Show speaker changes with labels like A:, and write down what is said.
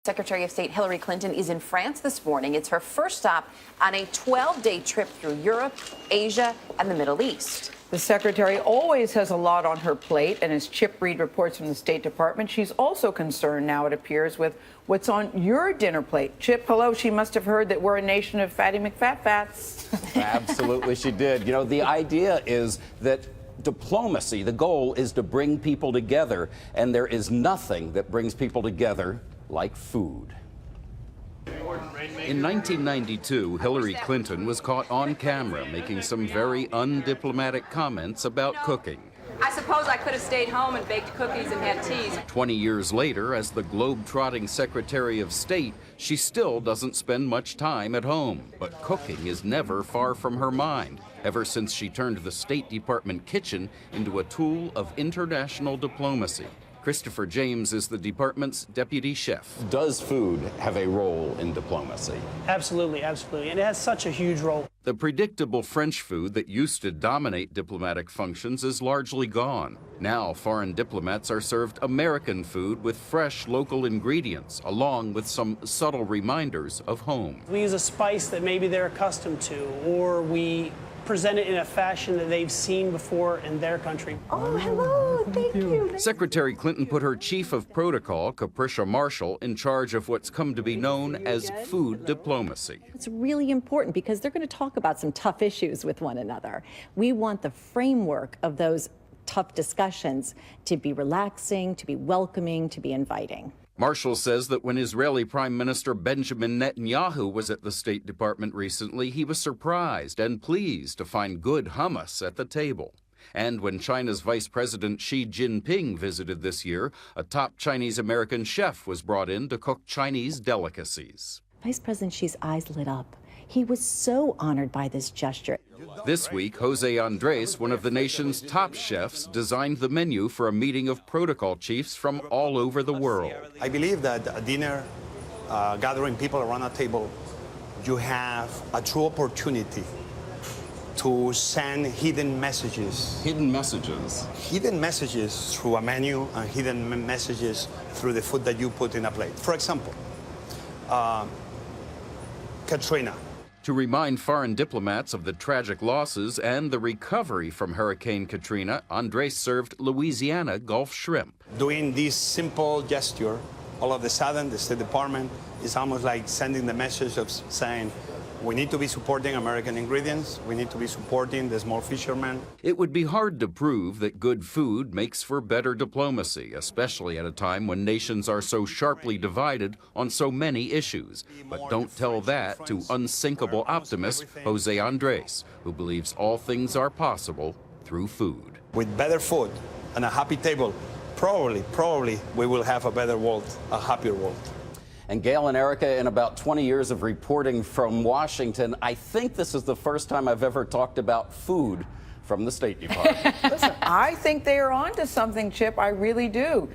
A: Secretary of State Hillary Clinton is in France this morning. It's her first stop on a 12-day trip through Europe, Asia, and the Middle East.
B: The secretary always has a lot on her plate, and as Chip Reid reports from the State Department, she's also concerned now, it appears, with what's on your dinner plate. Chip, hello. She must have heard that we're a nation of fatty McFat-Fats.
C: Absolutely, she did. You know, the idea is that diplomacy, the goal is to bring people together, and there is nothing that brings people together like food.
D: In 1992, Hillary Clinton was caught on camera making some very undiplomatic comments about cooking.
E: I suppose I could have stayed home and baked cookies and had teas.
D: 20 years later, as the globe-trotting Secretary of State, she still doesn't spend much time at home. But cooking is never far from her mind, ever since she turned the State Department kitchen into a tool of international diplomacy. Christopher James is the department's deputy chef.
C: Does food have a role in diplomacy?
F: Absolutely, absolutely. And it has such a huge role.
D: The predictable French food that used to dominate diplomatic functions is largely gone. Now, foreign diplomats are served American food with fresh local ingredients, along with some subtle reminders of home.
F: We use a spice that maybe they're accustomed to, or we present it in a fashion that they've seen before in their country.
A: Oh, hello. Thank you.
D: Secretary Clinton put her chief of protocol, Capricia Marshall, in charge of what's come to be known as food diplomacy.
G: It's really important because they're going to talk about some tough issues with one another. We want the framework of those tough discussions to be relaxing, to be welcoming, to be inviting.
D: Marshall says that when Israeli Prime Minister Benjamin Netanyahu was at the State Department recently, he was surprised and pleased to find good hummus at the table. And when China's Vice President Xi Jinping visited this year, a top Chinese-American chef was brought in to cook Chinese delicacies.
G: Vice President Xi's eyes lit up. He was so honored by this gesture.
D: This week, Jose Andres, one of the nation's top chefs, designed the menu for a meeting of protocol chiefs from all over the world.
H: I believe that a dinner, gathering people around a table, you have a true opportunity to send hidden messages.
C: Hidden messages?
H: Hidden messages through a menu and hidden messages through the food that you put in a plate. For example, Katrina.
D: To remind foreign diplomats of the tragic losses and the recovery from Hurricane Katrina, Andres served Louisiana Gulf shrimp.
H: Doing this simple gesture, all of a sudden, the State Department is almost like sending the message of saying, we need to be supporting American ingredients. We need to be supporting the small fishermen.
D: It would be hard to prove that good food makes for better diplomacy, especially at a time when nations are so sharply divided on so many issues. But don't tell that to unsinkable optimist Jose Andres, who believes all things are possible through food.
H: With better food and a happy table, probably we will have a better world, a happier world.
C: And Gail and Erica, in about 20 years of reporting from Washington, I think this is the first time I've ever talked about food from the State Department.
B: Listen, I think they are onto something, Chip. I really do.